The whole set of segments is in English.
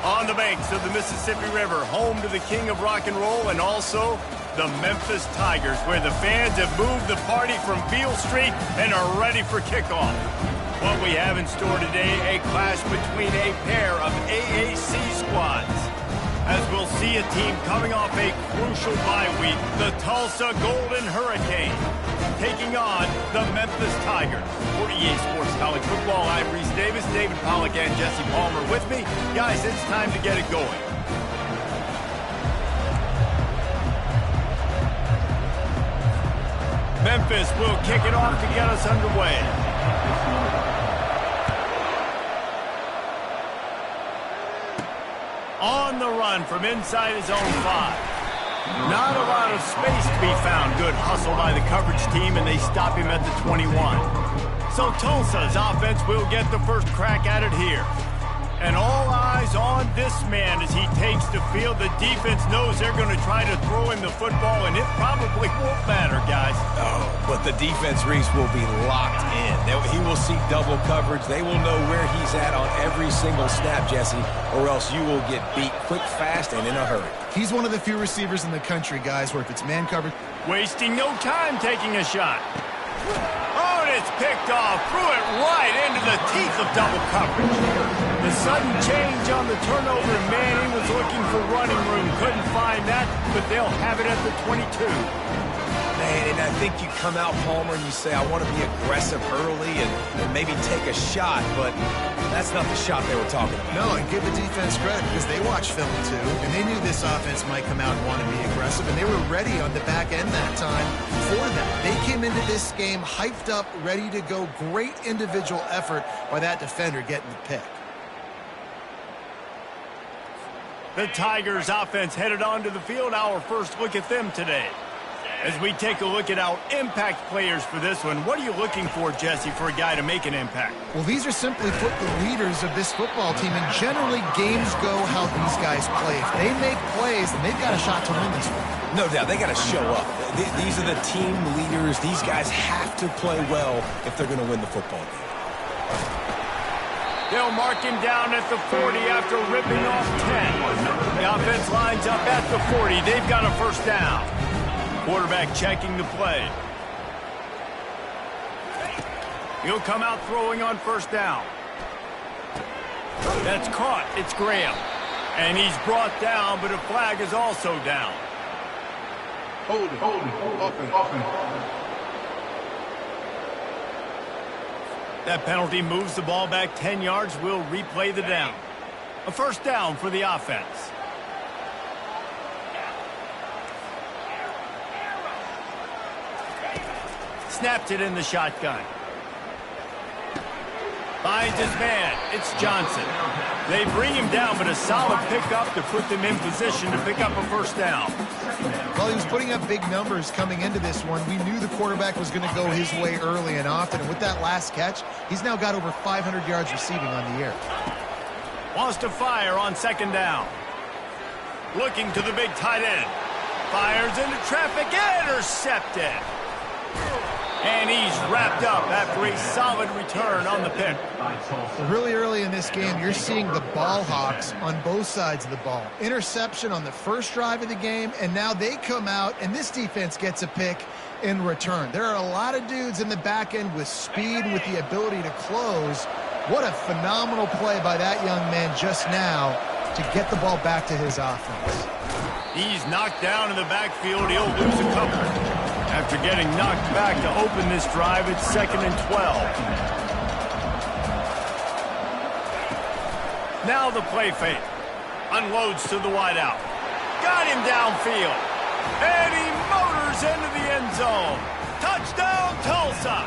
On the banks of the Mississippi River, home to the king of rock and roll and also the Memphis Tigers, where the fans have moved the party from Beale Street and are ready for kickoff. What we have in store today, a clash between a pair of AAC squads. As we'll see a team coming off a crucial bye week, the Tulsa Golden Hurricane, taking on the Memphis Tigers. For EA Sports College Football, I'm Reese Davis, David Pollack, and Jesse Palmer with me. Guys, it's time to get it going. Memphis will kick it off to get us underway. On the run from inside his own 5. Not a lot of space to be found. Good hustle by the coverage team, and they stop him at the 21. So Tulsa's offense will get the first crack at it here. And all eyes on this man as he takes the field. The defense knows they're going to try to throw him the football, and it probably won't matter, guys. Oh, but the defense, Reese, will be locked in. He will see double coverage. They will know where he's at on every single snap, Jesse, or else you will get beat quick, fast, and in a hurry. He's one of the few receivers in the country, guys, where if it's man coverage... Wasting no time taking a shot. Oh, and it's picked off. Threw it right into the teeth of double coverage. The sudden change on the turnover, and Manning was looking for running room. Couldn't find that, but they'll have it at the 22. Man, and I think you come out, Palmer, and you say, I want to be aggressive early and maybe take a shot, but that's not the shot they were talking about. No, and give the defense credit because they watched film too, and they knew this offense might come out and want to be aggressive, and they were ready on the back end that time for that. They came into this game hyped up, ready to go. Great individual effort by that defender getting the pick. The Tigers offense headed onto the field. Our first look at them today. As we take a look at our impact players for this one, what are you looking for, Jesse, for a guy to make an impact? Well, these are simply put the leaders of this football team, and generally games go how these guys play. If they make plays, then they've got a shot to win this one. No doubt, they got to show up. These are the team leaders. These guys have to play well if they're going to win the football game. They'll mark him down at the 40 after ripping off 10. The offense lines up at the 40. They've got a first down. Quarterback checking the play. He'll come out throwing on first down. That's caught. It's Graham. And he's brought down, but a flag is also down. Hold it. Offense. That penalty moves the ball back 10 yards. We'll replay the down. A first down for the offense. Snapped it in the shotgun. Finds his man. It's Johnson. They bring him down, but a solid pickup to put them in position to pick up a first down. Well, he was putting up big numbers coming into this one. We knew the quarterback was going to go his way early and often, and with that last catch, he's now got over 500 yards receiving on the year. Wants to fire on second down. Looking to the big tight end. Fires into traffic, intercepted. And he's wrapped up after a solid return on the pick. Really early in this game, you're seeing the ball hawks on both sides of the ball. Interception on the first drive of the game, and now they come out, and this defense gets a pick in return. There are a lot of dudes in the back end with speed, with the ability to close. What a phenomenal play by that young man just now to get the ball back to his offense. He's knocked down in the backfield. He'll lose a couple. After getting knocked back to open this drive, it's 2nd and 12. Now the play fake. Unloads to the wideout. Got him downfield. And he motors into the end zone. Touchdown, Tulsa.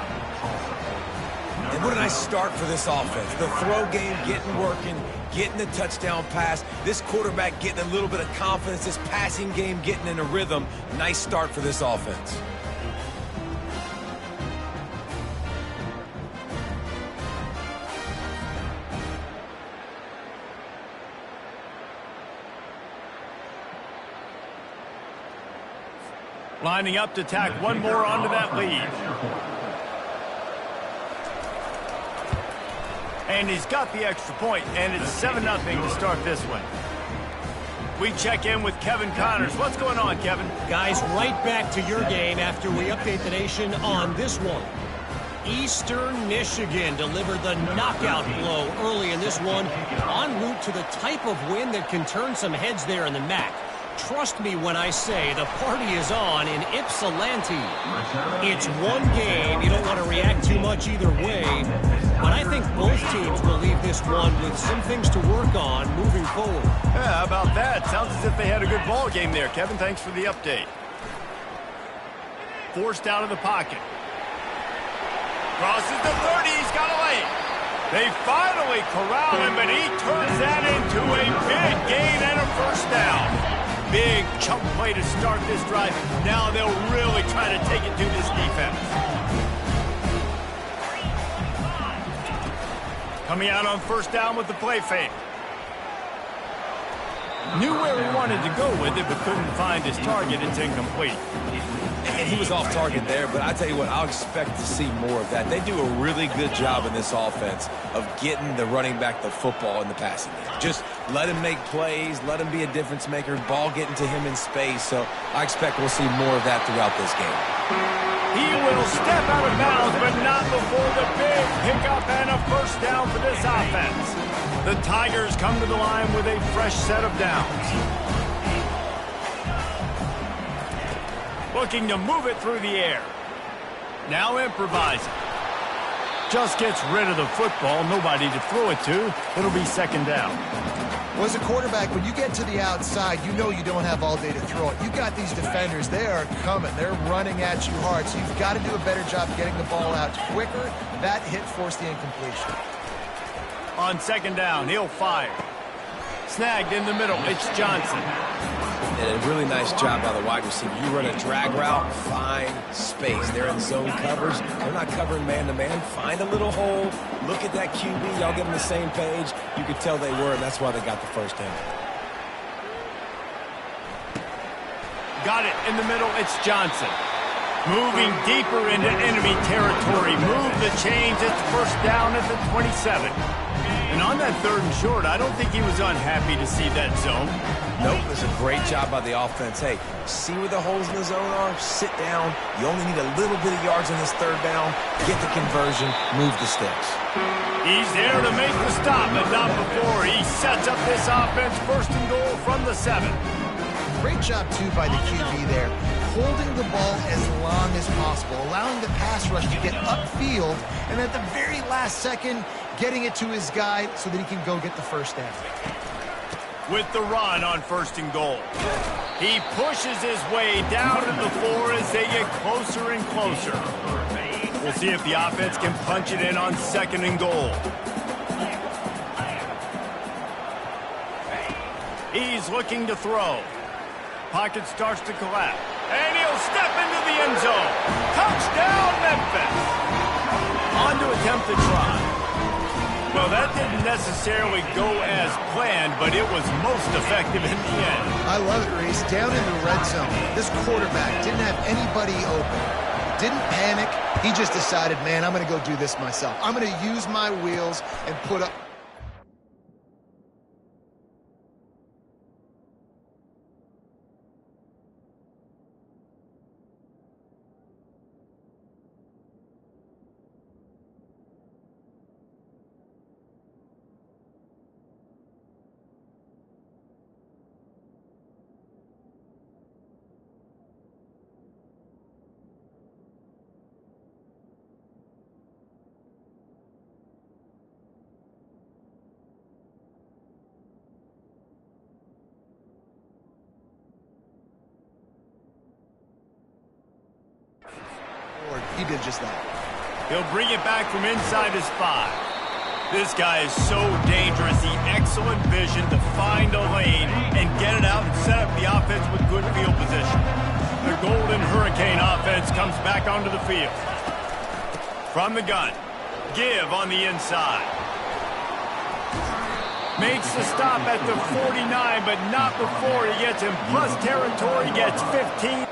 And what a nice start for this offense. The throw game getting working, getting the touchdown pass. This quarterback getting a little bit of confidence. This passing game getting in a rhythm. Nice start for this offense. Lining up to tack one more onto that lead. And he's got the extra point, and it's 7-0 to start this one. We check in with Kevin Connors. What's going on, Kevin? Guys, right back to your game after we update the nation on this one. Eastern Michigan delivered the knockout blow early in this one, en route to the type of win that can turn some heads there in the MAC. Trust me when I say the party is on in Ypsilanti. It's one game. You don't want to react too much either way. But I think both teams will leave this one with some things to work on moving forward. Yeah, how about that? Sounds as if they had a good ball game there. Kevin, thanks for the update. Forced out of the pocket. Crosses the 30. He's got a lane. They finally corral him, but he turns that into a big gain and a first down. Big chunk play to start this drive. Now they'll really try to take it to this defense. Coming out on first down with the play fake. Knew where he wanted to go with it, but couldn't find his target. It's incomplete. And he was off target there, but I tell you what, I'll expect to see more of that. They do a really good job in this offense of getting the running back the football in the passing game. Just let him make plays, let him be a difference maker, ball getting to him in space. So I expect we'll see more of that throughout this game. He will step out of bounds, but not before the big pickup and a first down for this offense. The Tigers come to the line with a fresh set of downs. Looking to move it through the air. Now improvising. Just gets rid of the football. Nobody to throw it to. It'll be second down. Well, as a quarterback, when you get to the outside, you know you don't have all day to throw it. You got these defenders. They are coming. They're running at you hard. So you've got to do a better job getting the ball out quicker. That hit forced the incompletion. On second down, he'll fire. Snagged in the middle. It's Johnson. And a really nice job by the wide receiver. You run a drag route, find space. They're in zone coverage. They're not covering man-to-man. Find a little hole. Look at that QB. Y'all get on the same page. You could tell they were, and that's why they got the first down. Got it in the middle. It's Johnson. Moving deeper into enemy territory. Move the chains. It's first down at the 27. And on that third and short, I don't think he was unhappy to see that zone. Nope, it was a great job by the offense. Hey, see where the holes in the zone are? Sit down. You only need a little bit of yards on this third down. Get the conversion. Move the sticks. He's there to make the stop, but not before. He sets up this offense first and goal from the 7. Great job, too, by the QB there. Holding the ball as long as possible, allowing the pass rush to get upfield, and at the very last second, getting it to his guy so that he can go get the first down. With the run on first and goal. He pushes his way down to the floor as they get closer and closer. We'll see if the offense can punch it in on second and goal. He's looking to throw. Pocket starts to collapse. And he'll step into the end zone. Touchdown, Memphis. On to attempt the try. Well, that didn't necessarily go as planned, but it was most effective in the end. I love it, Reese. Down in the red zone, this quarterback didn't have anybody open. Didn't panic. He just decided, man, I'm going to go do this myself. I'm going to use my wheels and put up. He did just that. He'll bring it back from inside his 5. This guy is so dangerous. The excellent vision to find a lane and get it out and set up the offense with good field position. The Golden Hurricane offense comes back onto the field. From the gun. Give on the inside. Makes the stop at the 49, but not before he gets in plus territory, gets 15.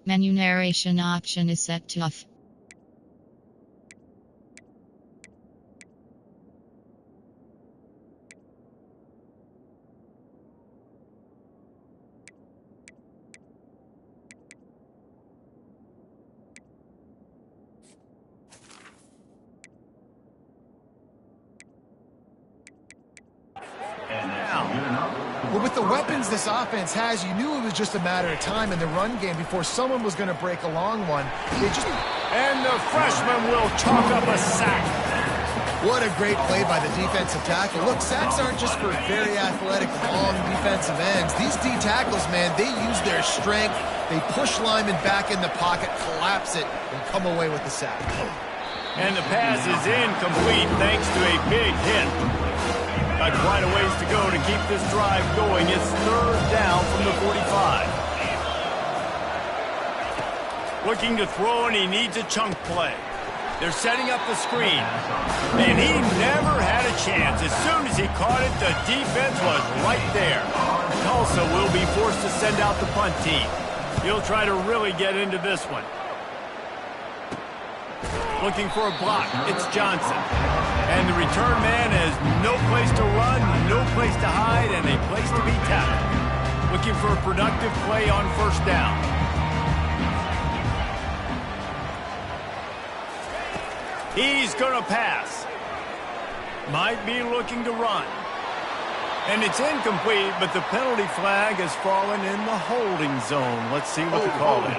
Menu narration option is set to off. Well, with the weapons this offense has, you knew it was just a matter of time in the run game before someone was going to break a long one. And the freshman will chalk up a sack. What a great play by the defensive tackle. Look, sacks aren't just for very athletic, long defensive ends. These D tackles, man, they use their strength. They push linemen back in the pocket, collapse it, and come away with the sack. And the pass is incomplete thanks to a big hit. Got quite a ways to go to keep this drive going. It's third down from the 45. Looking to throw, and he needs a chunk play. They're setting up the screen. And he never had a chance. As soon as he caught it, the defense was right there. Tulsa will be forced to send out the punt team. He'll try to really get into this one. Looking for a block. It's Johnson. And the return man has no place to run, no place to hide, and a place to be tackled. Looking for a productive play on first down. He's going to pass. Might be looking to run. And it's incomplete, but the penalty flag has fallen in the holding zone. Let's see what the call is.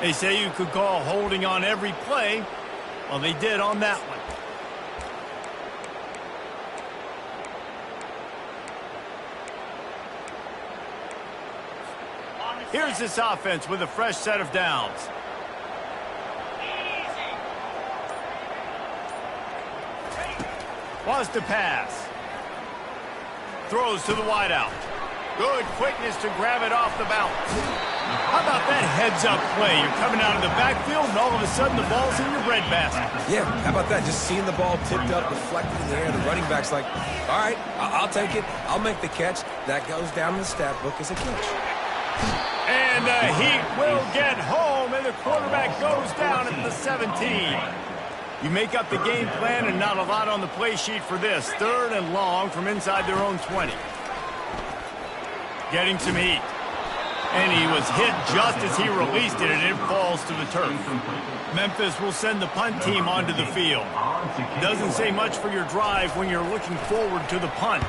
They say you could call holding on every play. Well, they did on that one. Here's this offense with a fresh set of downs. Wants to pass. Throws to the wideout. Good quickness to grab it off the bounce. How about that heads-up play? You're coming out of the backfield, and all of a sudden the ball's in your breadbasket. Yeah, how about that? Just seeing the ball tipped up, deflected in the air. The running back's like, all right, I'll take it. I'll make the catch. That goes down in the stat book as a catch. And he will get home, and the quarterback goes down at the 17. You make up the game plan, and not a lot on the play sheet for this. Third and long from inside their own 20. Getting some heat. And he was hit just as he released it, and it falls to the turf. Memphis will send the punt team onto the field. Doesn't say much for your drive when you're looking forward to the punt.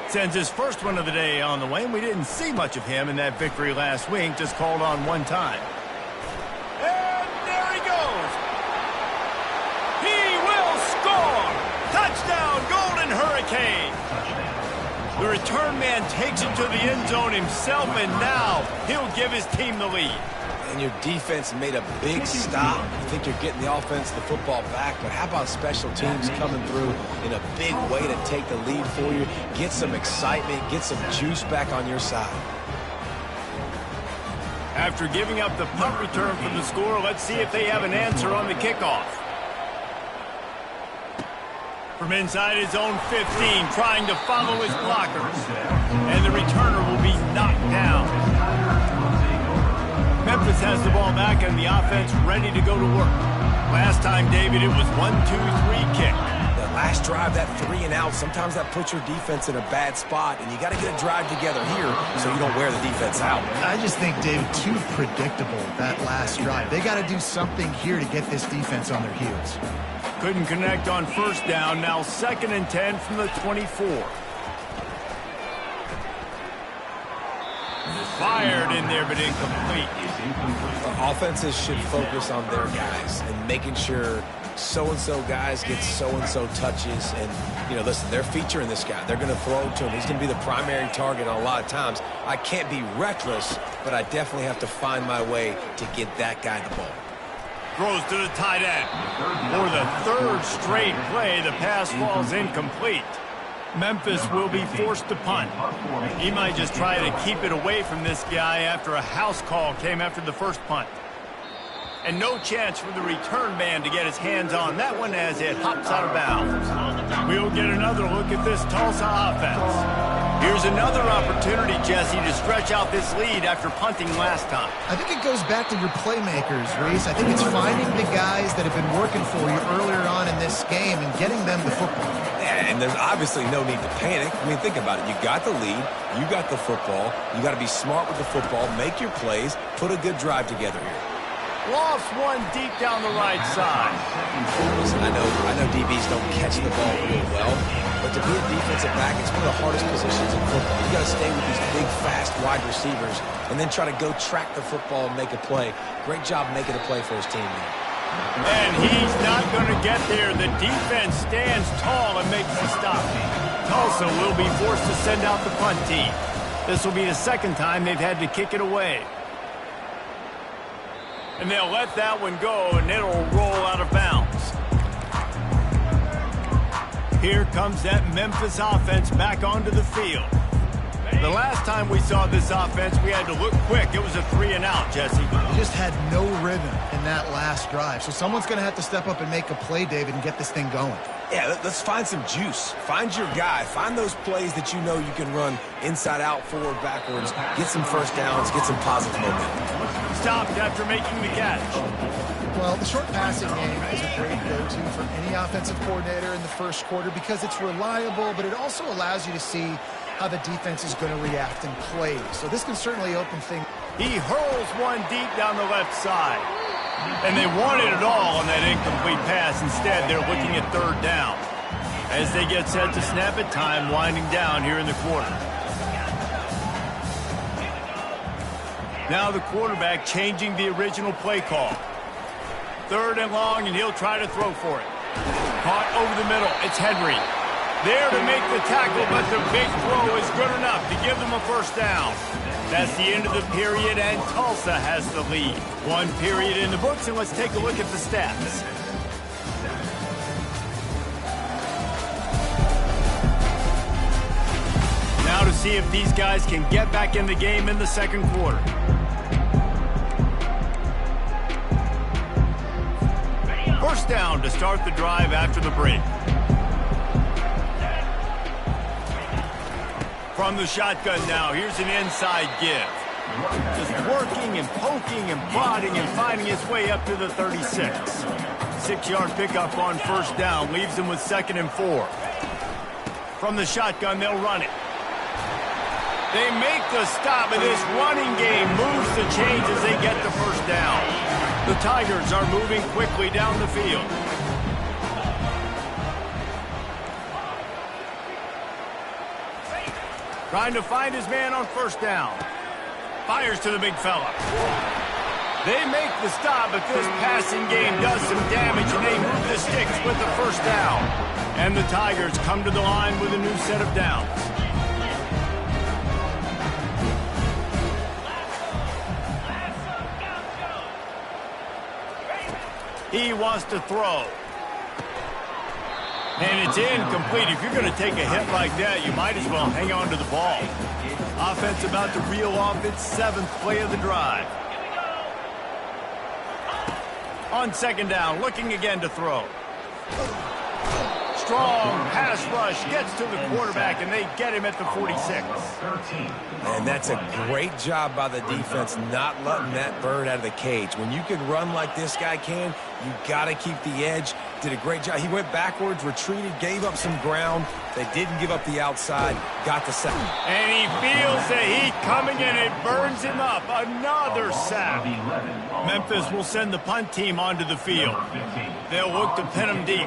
Sends his first one of the day on the way, and we didn't see much of him in that victory last week, just called on one time. And there he goes. He will score. Touchdown, Golden Hurricane. The return man takes it to the end zone himself, and now he'll give his team the lead. And your defense made a big stop. You think you're getting the offense, the football back, but how about special teams coming through in a big way to take the lead for you, get some excitement, get some juice back on your side. After giving up the punt return for the score, let's see if they have an answer on the kickoff. From inside his own 15, trying to follow his blockers. And the returner will be knocked down. Memphis has the ball back and the offense ready to go to work. Last time, David, it was 1-2-3 kick. The last drive, that 3 and out, sometimes that puts your defense in a bad spot, and you got to get a drive together here so you don't wear the defense out. I just think, David, too predictable, that last drive. They got to do something here to get this defense on their heels. Couldn't connect on first down. Now 2nd and 10 from the 24. Fired in there, but incomplete. Offenses should focus on their guys and making sure so-and-so guys get so-and-so touches. And, you know, listen, they're featuring this guy. They're going to throw to him. He's going to be the primary target on a lot of times. I can't be reckless, but I definitely have to find my way to get that guy the ball. Throws to the tight end. For the third straight play, the pass falls incomplete. Memphis will be forced to punt. He might just try to keep it away from this guy after a house call came after the first punt. And no chance for the return man to get his hands on that one as it hops out of bounds. We'll get another look at this Tulsa offense. Here's another opportunity, Jesse, to stretch out this lead after punting last time. I think it goes back to your playmakers, Reese. I think it's finding the guys that have been working for you earlier on in this game and getting them the football. Yeah, and there's obviously no need to panic. I mean, think about it. You got the lead. You got the football. You got to be smart with the football. Make your plays. Put a good drive together here. Lost one deep down the right side. Listen, I know DBs don't catch the ball real well, but to be a defensive back, it's one of the hardest positions in football. You got to stay with these big, fast wide receivers and then try to go track the football and make a play. Great job making a play for his team there. And he's not going to get there. The defense stands tall and makes the stop. Tulsa will be forced to send out the punt team. This will be the second time they've had to kick it away. And they'll let that one go, and it'll roll out of bounds. Here comes that Memphis offense back onto the field. The last time we saw this offense, we had to look quick. It was a 3-and-out, Jesse. They just had no rhythm in that last drive. So someone's going to have to step up and make a play, David, and get this thing going. Yeah, let's find some juice. Find your guy. Find those plays that you know you can run inside out, forward, backwards. Get some first downs. Get some positive momentum. Stopped after making the catch. Well, the short passing game is a great go-to for any offensive coordinator in the first quarter because it's reliable, but it also allows you to see how the defense is going to react in plays. So this can certainly open things. He hurls one deep down the left side. And they wanted it all on that incomplete pass. Instead, they're looking at third down. As they get set to snap it, time winding down here in the quarter. Now the quarterback changing the original play call. Third and long, and he'll try to throw for it. Caught over the middle. It's Henry. There to make the tackle, but the big throw is good enough to give them a first down. That's the end of the period, and Tulsa has the lead. One period in the books, and let's take a look at the stats. Now to see if these guys can get back in the game in the second quarter. First down to start the drive after the break. From the shotgun now, here's an inside give. Just working and poking and prodding and finding his way up to the 36. 6-yard pickup on first down, leaves him with 2nd and 4. From the shotgun, they'll run it. They make the stop, and this running game moves the chains as they get the first down. The Tigers are moving quickly down the field. Trying to find his man on first down. Fires to the big fella. They make the stop, but this passing game does some damage, and they move the sticks with the first down. And the Tigers come to the line with a new set of downs. He wants to throw. And it's incomplete. If you're going to take a hit like that, you might as well hang on to the ball. Offense about to reel off its 7th play of the drive. On second down, looking again to throw. Strong pass rush gets to the quarterback, and they get him at the 46. And that's a great job by the defense not letting that bird out of the cage. When you can run like this guy can, you got to keep the edge. Did a great job. He went backwards, retreated, gave up some ground. They didn't give up the outside, got the sack. And he feels the heat coming in. It burns him up. Another sack. Memphis will send the punt team onto the field. They'll look to pin him deep.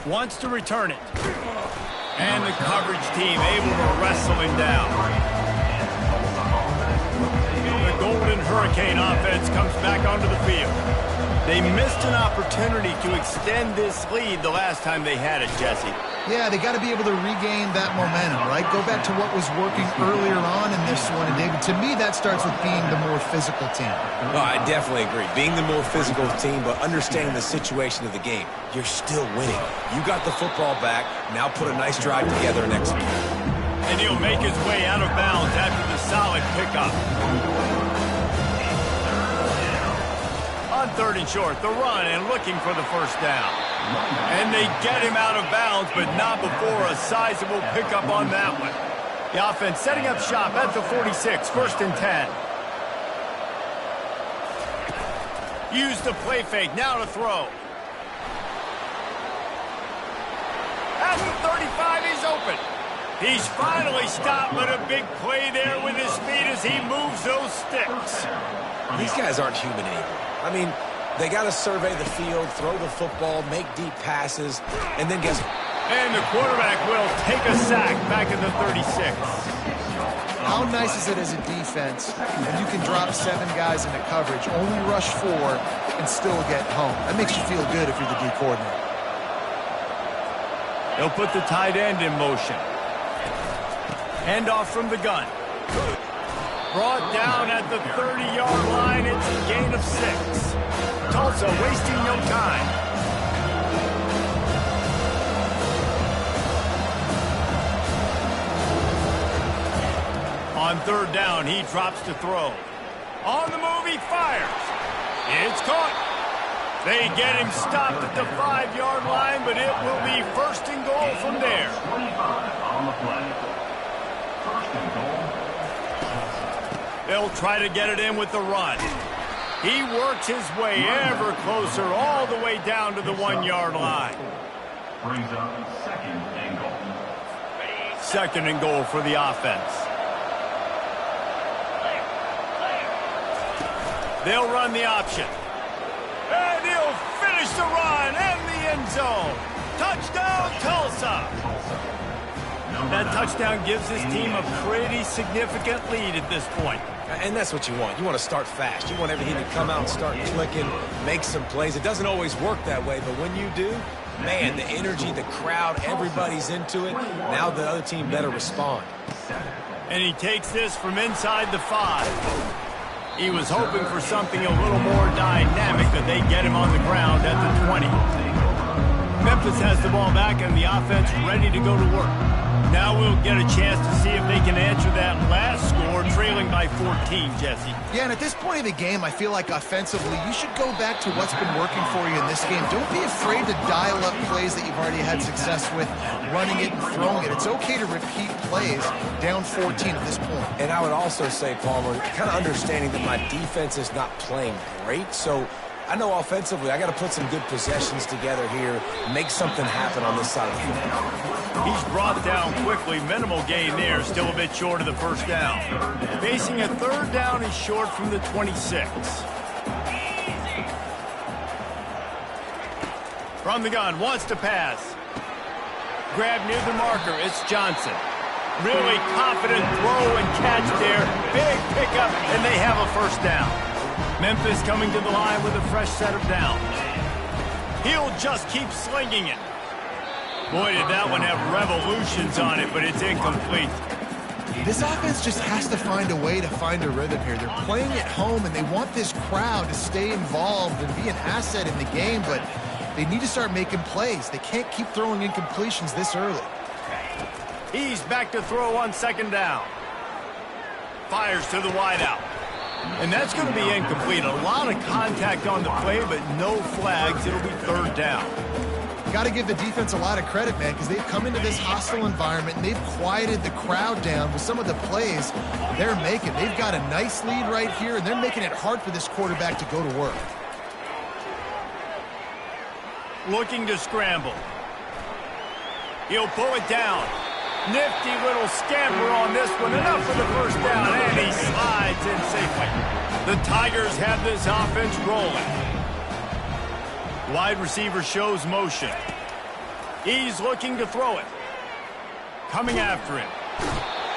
Wants to return it. And the coverage team able to wrestle him down. The Golden Hurricane offense comes back onto the field. They missed an opportunity to extend this lead the last time they had it, Jesse. Yeah, they got to be able to regain that momentum, right? Go back to what was working earlier on in this one. And David, to me, that starts with being the more physical team. No, I definitely agree. Being the more physical team, but understanding the situation of the game. You're still winning. You got the football back. Now put a nice drive together and execute. And he'll make his way out of bounds after the solid pickup. On 3rd and short, the run and looking for the first down. And they get him out of bounds, but not before a sizable pickup on that one. The offense setting up shop at the 46, 1st and 10. Use the play fake, now to throw. At the 35, he's open. He's finally stopped, but a big play there with his speed as he moves those sticks. These guys aren't human anymore. I mean, they got to survey the field, throw the football, make deep passes, and then guess what? And the quarterback will take a sack back in the 36. How nice is it as a defense when you can drop 7 guys into coverage, only rush 4, and still get home? That makes you feel good if you're the D coordinator. They'll put the tight end in motion. Handoff from the gun. Brought down at the 30-yard line. It's a gain of 6. Tulsa wasting no time. On 3rd down, he drops to throw. On the move, he fires. It's caught. They get him stopped at the 5-yard line, but it will be 1st and goal from there. 25 on the play. 1st and goal. They'll try to get it in with the run. He works his way ever closer all the way down to the 1-yard line. Brings up 2nd and goal. 2nd and goal for the offense. They'll run the option. And he'll finish the run and the end zone. Touchdown, Tulsa. That touchdown gives his team a pretty significant lead at this point. And that's what you want. You want to start fast. You want everything to come out and start clicking, make some plays. It doesn't always work that way, but when you do, man, the energy, the crowd, everybody's into it. Now the other team better respond. And he takes this from inside the 5. He was hoping for something a little more dynamic, that they get him on the ground at the 20. Memphis has the ball back and the offense ready to go to work. Now we'll get a chance to see if they can answer that last score, trailing by 14, Jesse. Yeah, and at this point of the game, I feel like offensively, you should go back to what's been working for you in this game. Don't be afraid to dial up plays that you've already had success with, running it and throwing it. It's okay to repeat plays down 14 at this point. And I would also say, Palmer, kind of understanding that my defense is not playing great, so I know offensively I got to put some good possessions together here, make something happen on this side of the football. He's brought down quickly. Minimal gain there. Still a bit short of the 1st down. Facing a 3rd down, he's short from the 26. From the gun, wants to pass. Grab near the marker. It's Johnson. Really confident throw and catch there. Big pickup, and they have a 1st down. Memphis coming to the line with a fresh set of downs. He'll just keep slinging it. Boy, did that one have revolutions on it, but it's incomplete. This offense just has to find a way to find a rhythm here. They're playing at home, and they want this crowd to stay involved and be an asset in the game, but they need to start making plays. They can't keep throwing incompletions this early. He's back to throw on 2nd down. Fires to the wideout. And that's going to be incomplete. A lot of contact on the play, but no flags. It'll be 3rd down. Got to give the defense a lot of credit, man, because they've come into this hostile environment and they've quieted the crowd down with some of the plays they're making. They've got a nice lead right here, and they're making it hard for this quarterback to go to work. Looking to scramble. He'll pull it down. Nifty little scamper on this one. Enough for the 1st down, and he slides in safely. The Tigers have this offense rolling. Wide receiver shows motion. He's looking to throw it. Coming after him.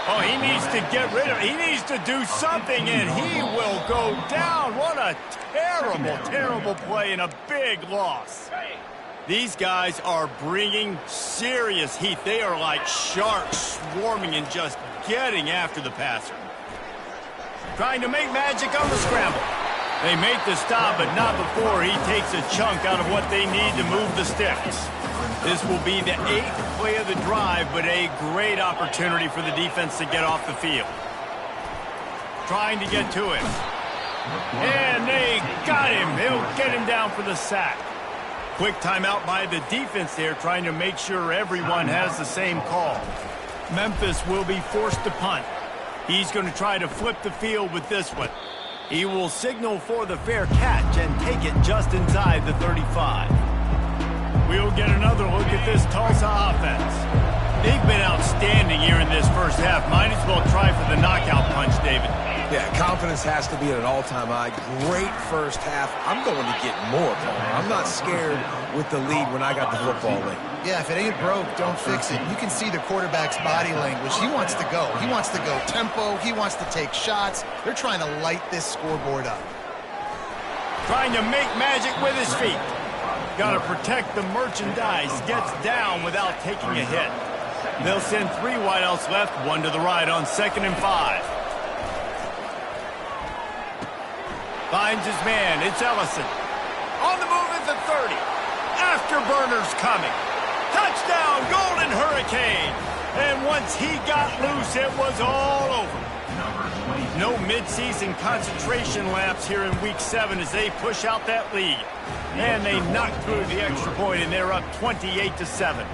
Oh, he needs to get rid of it. He needs to do something, and he will go down. What a terrible, terrible play and a big loss. These guys are bringing serious heat. They are like sharks swarming and just getting after the passer. Trying to make magic on the scramble. They make the stop, but not before he takes a chunk out of what they need to move the sticks. This will be the 8th play of the drive, but a great opportunity for the defense to get off the field. Trying to get to him. And they got him. He'll get him down for the sack. Quick timeout by the defense there, trying to make sure everyone has the same call. Memphis will be forced to punt. He's going to try to flip the field with this one. He will signal for the fair catch and take it just inside the 35. We'll get another look at this Tulsa offense. They've been outstanding here in this first half. Might as well try for the knockout punch, David. Yeah, confidence has to be at an all-time high. Great first half. I'm going to get more, Palmer. I'm not scared with the lead when I got the football late. Yeah, if it ain't broke, don't fix it. You can see the quarterback's body language. He wants to go. He wants to go tempo. He wants to take shots. They're trying to light this scoreboard up. Trying to make magic with his feet. Got to protect the merchandise. Gets down without taking a hit. They'll send 3 wideouts left, 1 to the right on 2nd and 5. Finds his man. It's Ellison. On the move at the 30. Afterburners coming. Touchdown, Golden Hurricane. And once he got loose, it was all over. No midseason concentration laps here in Week 7 as they push out that lead. And they knock through the extra point, and they're up 28-7.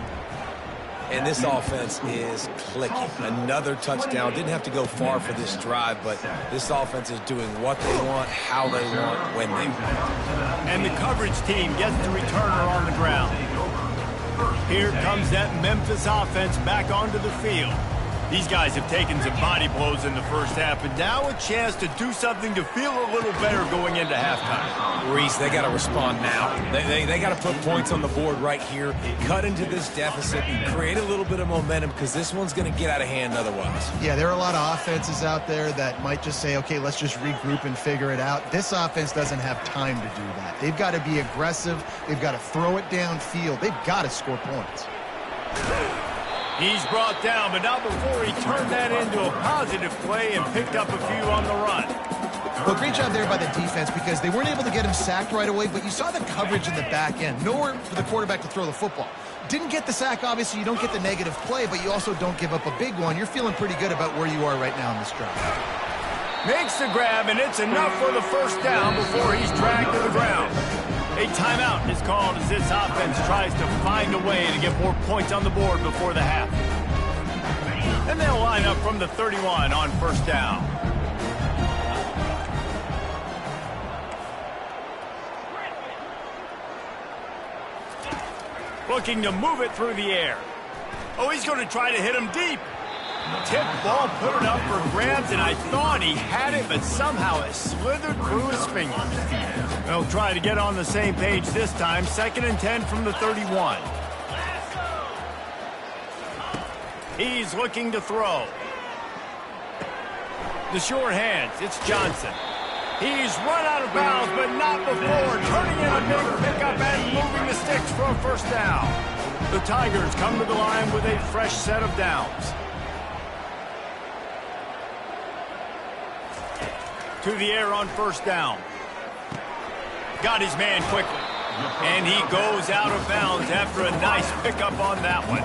And this offense is clicking. Another touchdown. Didn't have to go far for this drive, but this offense is doing what they want, how they want, when they want. And the coverage team gets the returner on the ground. Here comes that Memphis offense back onto the field. These guys have taken some body blows in the first half, and now a chance to do something to feel a little better going into halftime. Reese, they got to respond now. They got to put points on the board right here, cut into this deficit, and create a little bit of momentum because this one's going to get out of hand otherwise. Yeah, there are a lot of offenses out there that might just say, okay, let's just regroup and figure it out. This offense doesn't have time to do that. They've got to be aggressive. They've got to throw it downfield. They've got to score points. He's brought down, but not before he turned that into a positive play and picked up a few on the run. Well, great job there by the defense because they weren't able to get him sacked right away, but you saw the coverage in the back end. Nowhere for the quarterback to throw the football. Didn't get the sack, obviously. You don't get the negative play, but you also don't give up a big one. You're feeling pretty good about where you are right now in this drive. Makes the grab, and it's enough for the first down before he's dragged to the ground. A timeout is called as this offense tries to find a way to get more points on the board before the half. And they'll line up from the 31 on first down. Looking to move it through the air. Oh, he's going to try to hit him deep. Tip ball, put it up for grabs, and I thought he had it, but somehow it slithered through his fingers. They'll try to get on the same page this time. 2nd and 10 from the 31. He's looking to throw. The short hands, it's Johnson. He's run out of bounds, but not before turning in a big pickup and moving the sticks for a first down. The Tigers come to the line with a fresh set of downs. To the air on first down. Got his man quickly. And he goes out of bounds after a nice pickup on that one.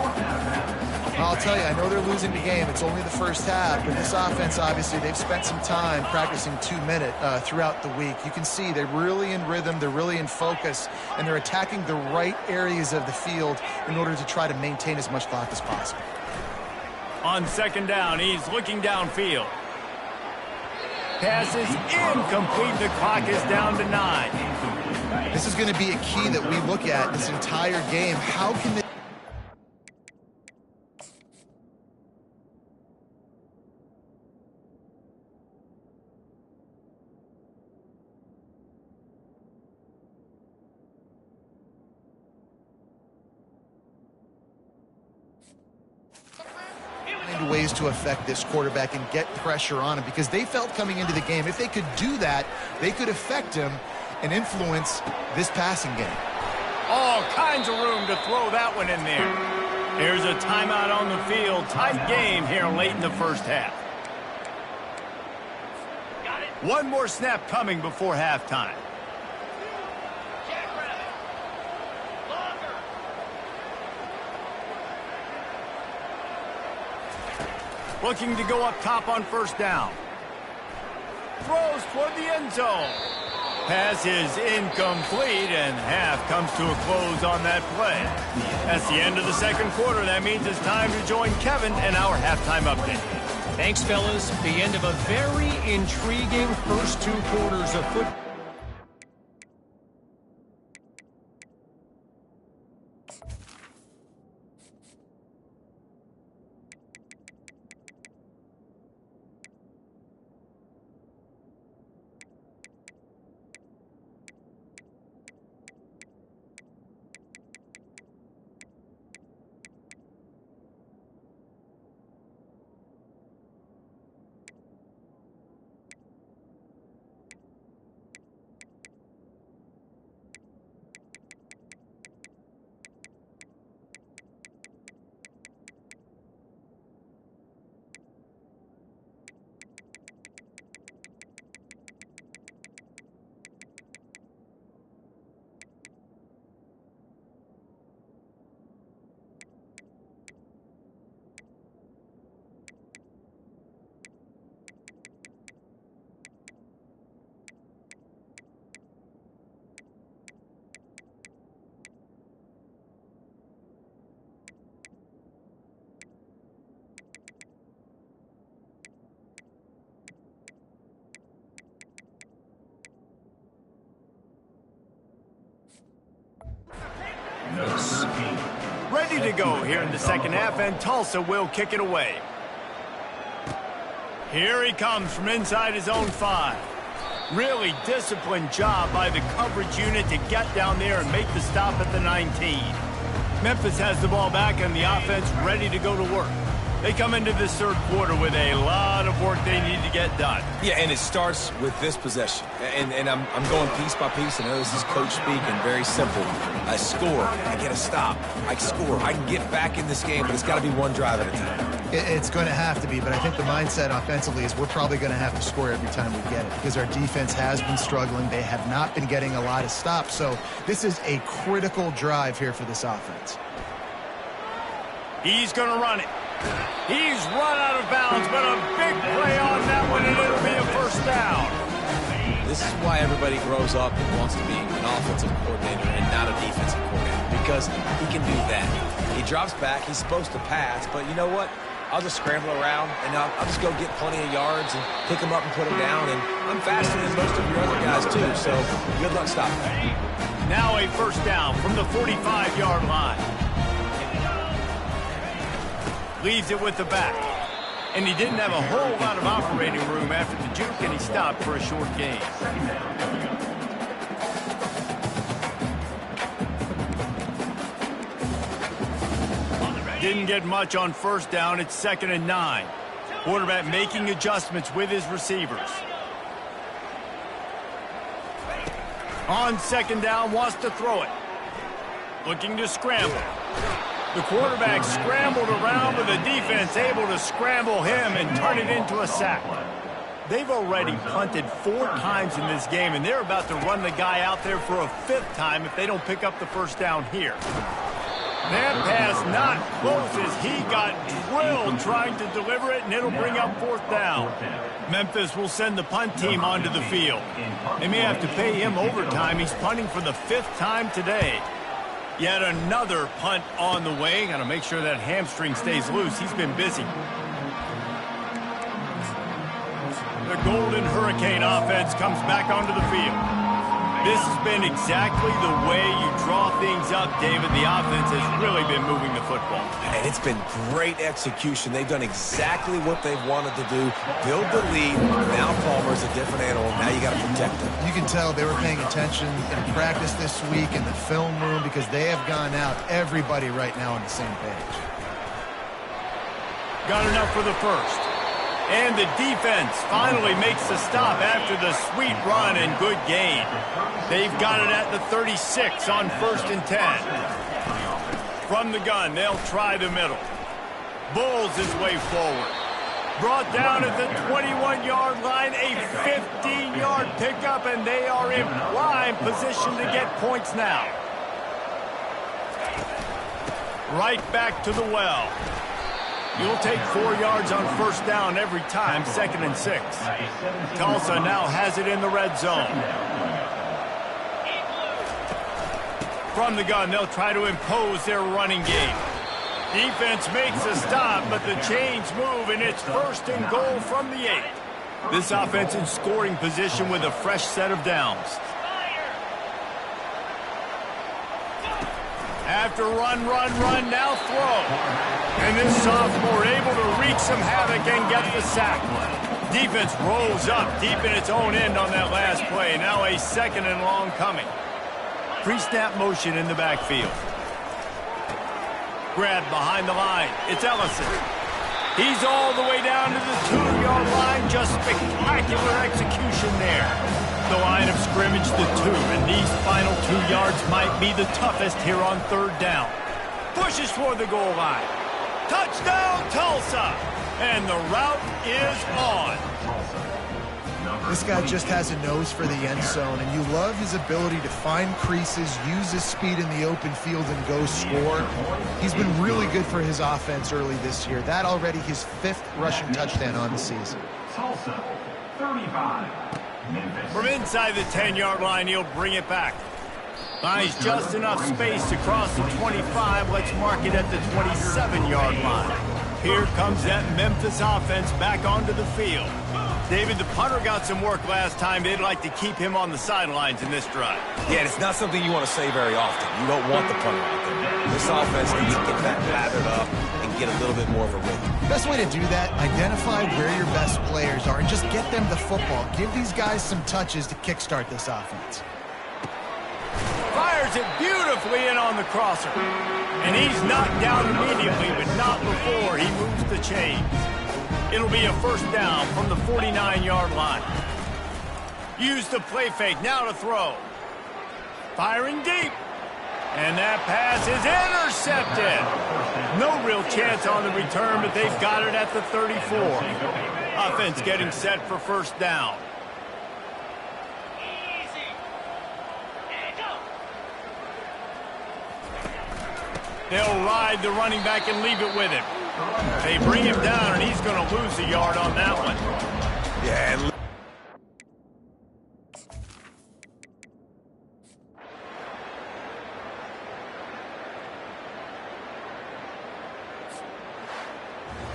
I'll tell you, I know they're losing the game. It's only the first half, but this offense, obviously, they've spent some time practicing 2-minute throughout the week. You can see they're really in rhythm, they're really in focus, and they're attacking the right areas of the field in order to try to maintain as much clock as possible. On 2nd down, he's looking downfield. Pass is incomplete. The clock is down to 9. This is going to be a key that we look at this entire game. How can they... ways to affect this quarterback and get pressure on him because they felt coming into the game if they could do that, they could affect him and influence this passing game. All kinds of room to throw that one in there. There's a timeout on the field. Tight game here late in the first half. One more snap coming before halftime. Looking to go up top on first down. throws toward the end zone. Pass is incomplete, and half comes to a close on that play. That's the end of the second quarter. That means it's time to join Kevin and our halftime update. Thanks, fellas. The end of a very intriguing first 2 quarters of football. Ready to go here in the second half, and Tulsa will kick it away. Here he comes from inside his own 5. Really disciplined job by the coverage unit to get down there and make the stop at the 19. Memphis has the ball back and the offense ready to go to work. They come into this third quarter with a lot of work they need to get done. Yeah, and it starts with this possession. And I'm going piece by piece. I know this is coach speak and very simple. I score. I get a stop. I score. I can get back in this game, but it's got to be one drive at a time. It's going to have to be, but I think the mindset offensively is we're probably going to have to score every time we get it because our defense has been struggling. They have not been getting a lot of stops. So this is a critical drive here for this offense. He's going to run it. He's run out of bounds, but a big play on that one, and it'll be a first down. This is why everybody grows up and wants to be an offensive coordinator and not a defensive coordinator, because he can do that. He drops back. He's supposed to pass, but you know what? I'll just scramble around, and I'll just go get plenty of yards and pick them up and put them down, and I'm faster than most of your other guys, too, so good luck stopping that. Now a first down from the 45-yard line. Leaves it with the back. And he didn't have a whole lot of operating room after the juke, and he stopped for a short gain. Didn't get much on first down. It's 2nd and 9. Quarterback making adjustments with his receivers. On 2nd down, wants to throw it. Looking to scramble. The quarterback scrambled around with the defense able to scramble him and turn it into a sack. They've already punted 4 times in this game, and they're about to run the guy out there for a 5th time if they don't pick up the first down here. That pass not close as he got drilled trying to deliver it, and it'll bring up 4th down. Memphis will send the punt team onto the field. They may have to pay him overtime. He's punting for the 5th time today. Yet another punt on the way. Got to make sure that hamstring stays loose. He's been busy. The Golden Hurricane offense comes back onto the field. This has been exactly the way you draw things up, David. The offense has really been moving the football. And it's been great execution. They've done exactly what they've wanted to do. Build the lead. Now Palmer's a different animal. Now you got to protect him. You can tell they were paying attention in practice this week in the film room because they have gone out, everybody right now on the same page. Got enough for the first. And the defense finally makes the stop after the sweet run and good gain. They've got it at the 36 on 1st and 10. From the gun, they'll try the middle. Bulls his way forward. Brought down at the 21-yard line, a 15-yard pickup, and they are in prime position to get points now. Right back to the well. You'll take 4 yards on first down every time, 2nd and 6. Tulsa now has it in the red zone. From the gun, they'll try to impose their running game. Defense makes a stop, but the chains move, and it's 1st and goal from the 8. This offense in scoring position with a fresh set of downs. After run, now throw. And this sophomore able to wreak some havoc and get the sack. Defense rolls up deep in its own end on that last play. Now a 2nd and long coming. Pre-snap motion in the backfield. Grab behind the line. It's Ellison. He's all the way down to the 2-yard line. Just spectacular execution there. The line of scrimmage, the 2, and these final 2 yards might be the toughest here on 3rd down. Pushes toward the goal line. Touchdown, Tulsa! And the route is on. This guy just has a nose for the end zone, and you love his ability to find creases, use his speed in the open field, and go score. He's been really good for his offense early this year. That already his 5th rushing touchdown on the season. Tulsa, 35. From inside the 10-yard line, he'll bring it back. Finds just enough space to cross the 25. Let's mark it at the 27-yard line. Here comes that Memphis offense back onto the field. David, the punter got some work last time. They'd like to keep him on the sidelines in this drive. Yeah, it's not something you want to say very often. You don't want the punter out there. This offense needs to get that lathered up and get a little bit more of a rhythm. Best way to do that, identify where your best players are and just get them the football. Give these guys some touches to kickstart this offense. Fires it beautifully in on the crosser. And he's knocked down immediately, but not before he moves the chains. It'll be a 1st down from the 49-yard line. Use the play fake, now to throw. Firing deep. And that pass is intercepted. No real chance on the return, but they've got it at the 34. Offense getting set for 1st down. They'll ride the running back and leave it with him. They bring him down, and he's going to lose a yard on that one. Yeah.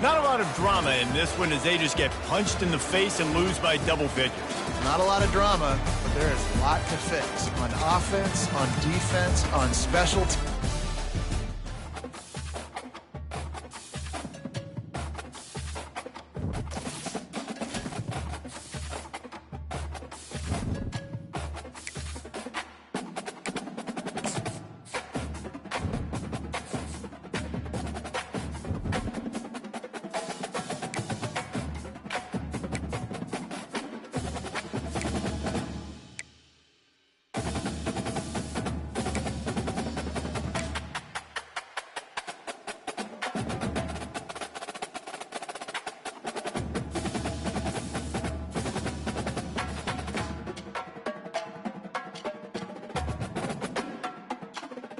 Not a lot of drama in this one as they just get punched in the face and lose by double figures. Not a lot of drama, but there is a lot to fix on offense, on defense, on special teams.